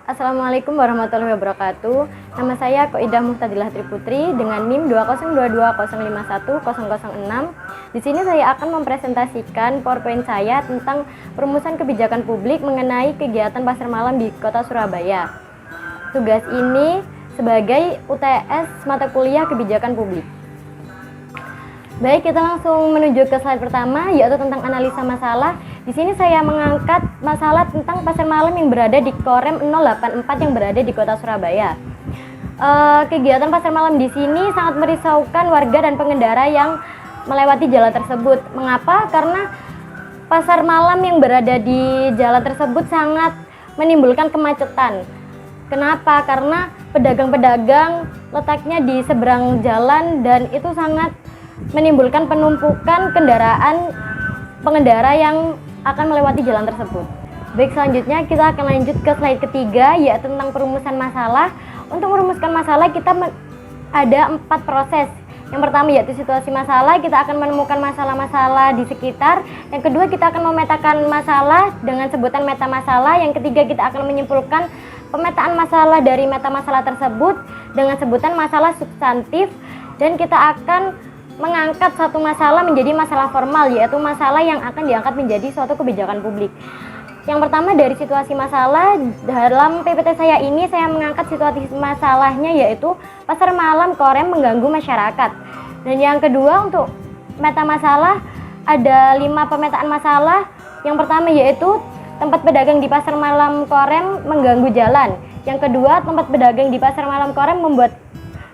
Assalamualaikum warahmatullahi wabarakatuh. Nama saya Koidah Muhtadilah Triputri dengan NIM 20220510006. Di sini saya akan mempresentasikan PowerPoint saya tentang perumusan kebijakan publik mengenai kegiatan pasar malam di Kota Surabaya. Tugas ini sebagai UTS mata kuliah kebijakan publik. Baik, kita langsung menuju ke slide pertama, yaitu tentang analisa masalah. Di sini saya mengangkat masalah tentang pasar malam yang berada di Korem 084 yang berada di Kota Surabaya. Kegiatan pasar malam di sini sangat merisaukan warga dan pengendara yang melewati jalan tersebut. Mengapa? Karena pasar malam yang berada di jalan tersebut sangat menimbulkan kemacetan. Kenapa? Karena pedagang-pedagang letaknya di seberang jalan dan itu sangat menimbulkan penumpukan pengendara yang akan melewati jalan tersebut. Baik, selanjutnya kita akan lanjut ke slide ketiga, yaitu tentang perumusan masalah. Untuk merumuskan masalah kita ada 4 proses. Yang pertama yaitu situasi masalah, kita akan menemukan masalah-masalah di sekitar. Yang kedua, kita akan memetakan masalah dengan sebutan meta masalah. Yang ketiga, kita akan menyimpulkan pemetaan masalah dari meta masalah tersebut dengan sebutan masalah substantif. Dan kita akan mengangkat satu masalah menjadi masalah formal, yaitu masalah yang akan diangkat menjadi suatu kebijakan publik. Yang pertama dari situasi masalah, dalam PPT saya ini saya mengangkat situasi masalahnya yaitu pasar malam Korem mengganggu masyarakat. Dan yang kedua untuk meta masalah ada 5 pemetaan masalah. Yang pertama yaitu tempat pedagang di pasar malam Korem mengganggu jalan. Yang kedua, tempat pedagang di pasar malam Korem membuat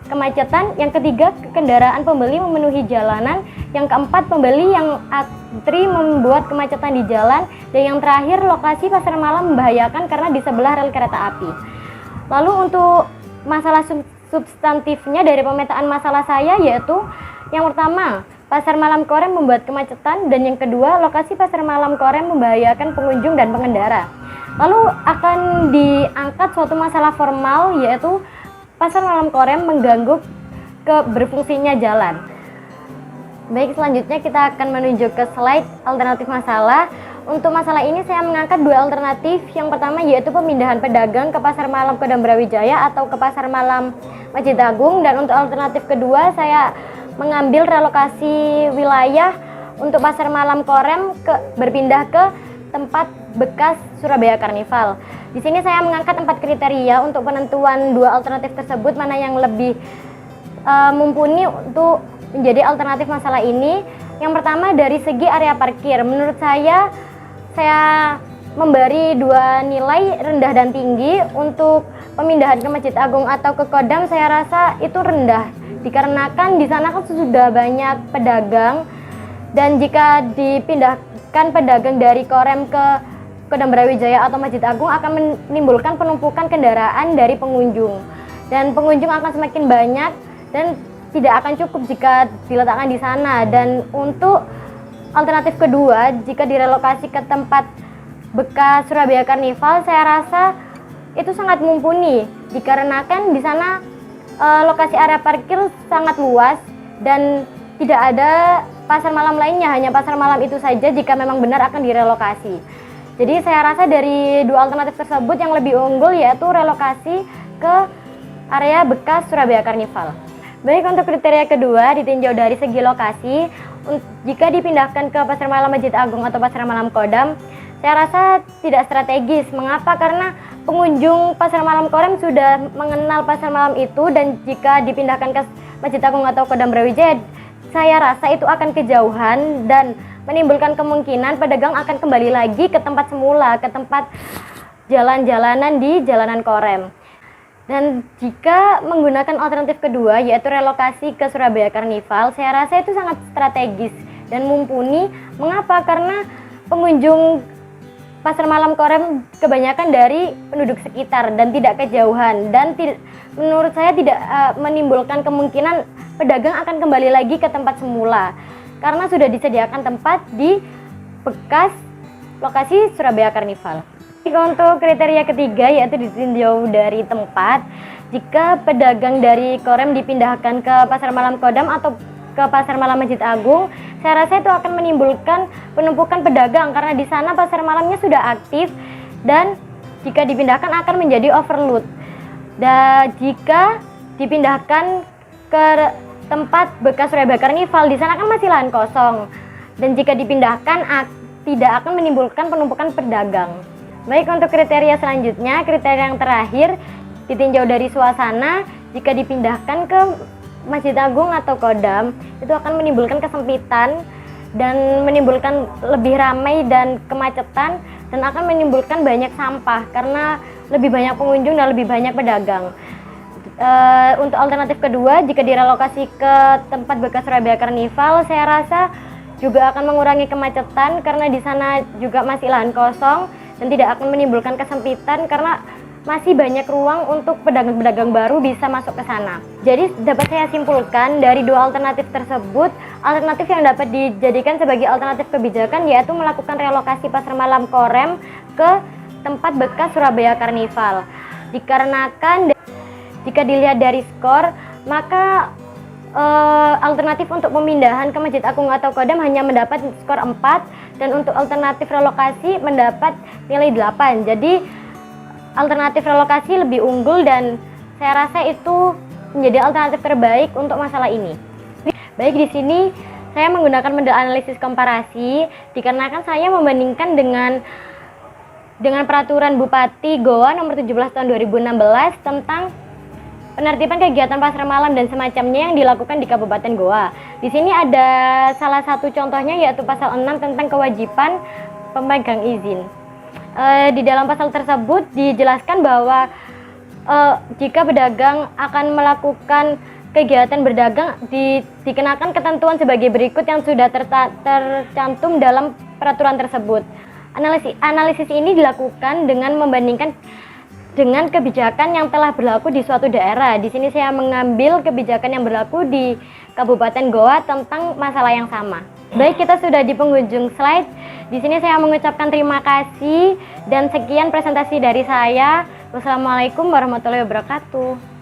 kemacetan. Yang ketiga, kendaraan pembeli memenuhi jalanan. Yang keempat, pembeli yang antri membuat kemacetan di jalan. Dan yang terakhir, lokasi pasar malam membahayakan karena di sebelah rel kereta api. Lalu untuk masalah substantifnya dari pemetaan masalah saya yaitu yang pertama, pasar malam Korem membuat kemacetan, dan yang kedua, lokasi pasar malam Korem membahayakan pengunjung dan pengendara. Lalu akan diangkat suatu masalah formal yaitu pasar malam Korem mengganggu berfungsinya jalan. Baik, selanjutnya kita akan menuju ke slide alternatif masalah. Untuk masalah ini saya mengangkat 2 alternatif. Yang pertama yaitu pemindahan pedagang ke pasar malam Kodam Brawijaya atau ke pasar malam Masjid Agung. Dan untuk alternatif kedua saya mengambil relokasi wilayah untuk pasar malam Korem berpindah ke tempat bekas Surabaya Karnival. Di sini saya mengangkat 4 kriteria untuk penentuan 2 alternatif tersebut mana yang lebih mumpuni untuk menjadi alternatif masalah ini. Yang pertama dari segi area parkir, menurut saya memberi 2 nilai rendah dan tinggi. Untuk pemindahan ke Masjid Agung atau ke Kodam saya rasa itu rendah dikarenakan di sana kan sudah banyak pedagang, dan jika dipindahkan pedagang dari Korem ke Kodam Brawijaya atau Masjid Agung akan menimbulkan penumpukan kendaraan dari pengunjung, dan pengunjung akan semakin banyak dan tidak akan cukup jika diletakkan di sana. Dan untuk alternatif kedua, jika direlokasi ke tempat bekas Surabaya Karnival, saya rasa itu sangat mumpuni dikarenakan di sana lokasi area parkir sangat luas dan tidak ada pasar malam lainnya, hanya pasar malam itu saja jika memang benar akan direlokasi. Jadi saya rasa dari 2 alternatif tersebut yang lebih unggul yaitu relokasi ke area bekas Surabaya Karnival. Baik, untuk kriteria kedua ditinjau dari segi lokasi. Jika dipindahkan ke pasar malam Masjid Agung atau pasar malam Kodam, saya rasa tidak strategis. Mengapa? Karena pengunjung pasar malam Korem sudah mengenal pasar malam itu, dan jika dipindahkan ke Masjid Agung atau Kodam Brawijaya, saya rasa itu akan kejauhan dan menimbulkan kemungkinan pedagang akan kembali lagi ke tempat semula, ke tempat jalan-jalanan di jalanan Korem. Dan jika menggunakan alternatif kedua yaitu relokasi ke Surabaya Karnival, saya rasa itu sangat strategis dan mumpuni. Mengapa? Karena pengunjung pasar malam Korem kebanyakan dari penduduk sekitar dan tidak kejauhan, dan menurut saya tidak menimbulkan kemungkinan pedagang akan kembali lagi ke tempat semula karena sudah disediakan tempat di bekas lokasi Surabaya Karnival. Untuk kriteria ketiga yaitu ditinjau dari tempat. Jika pedagang dari Korem dipindahkan ke pasar malam Kodam atau ke pasar malam Masjid Agung, saya rasa itu akan menimbulkan penumpukan pedagang karena di sana pasar malamnya sudah aktif dan jika dipindahkan akan menjadi overload. Dan jika dipindahkan ke tempat bekas Surabaya Karnival, di sana kan masih lahan kosong. Dan jika dipindahkan tidak akan menimbulkan penumpukan pedagang. Baik, untuk kriteria selanjutnya, kriteria yang terakhir, ditinjau dari suasana. Jika dipindahkan ke Masjid Agung atau Kodam, itu akan menimbulkan kesempitan dan menimbulkan lebih ramai dan kemacetan, dan akan menimbulkan banyak sampah karena lebih banyak pengunjung dan lebih banyak pedagang. Untuk alternatif kedua, jika direlokasi ke tempat bekas Surabaya Karnival, saya rasa juga akan mengurangi kemacetan karena di sana juga masih lahan kosong dan tidak akan menimbulkan kesempitan karena masih banyak ruang untuk pedagang-pedagang baru bisa masuk ke sana. Jadi dapat saya simpulkan dari dua alternatif tersebut, alternatif yang dapat dijadikan sebagai alternatif kebijakan yaitu melakukan relokasi pasar malam Korem ke tempat bekas Surabaya Karnival. Dikarenakan jika dilihat dari skor, maka alternatif untuk pemindahan ke Masjid Agung atau Kodam hanya mendapat skor 4, dan untuk alternatif relokasi mendapat nilai 8. Jadi alternatif relokasi lebih unggul dan saya rasa itu menjadi alternatif terbaik untuk masalah ini. Baik, di sini saya menggunakan model analisis komparasi dikarenakan saya membandingkan dengan peraturan Bupati Goa nomor 17 tahun 2016 tentang penertiban kegiatan pasar malam dan semacamnya yang dilakukan di Kabupaten Goa. Di sini ada salah satu contohnya yaitu pasal 6 tentang kewajiban pemegang izin. Di dalam pasal tersebut dijelaskan bahwa jika pedagang akan melakukan kegiatan berdagang dikenakan ketentuan sebagai berikut yang sudah tercantum dalam peraturan tersebut. Analisis ini dilakukan dengan membandingkan dengan kebijakan yang telah berlaku di suatu daerah. Di sini saya mengambil kebijakan yang berlaku di Kabupaten Goa tentang masalah yang sama. Baik, kita sudah di penghujung slide. Di sini saya mengucapkan terima kasih dan sekian presentasi dari saya. Wassalamualaikum warahmatullahi wabarakatuh.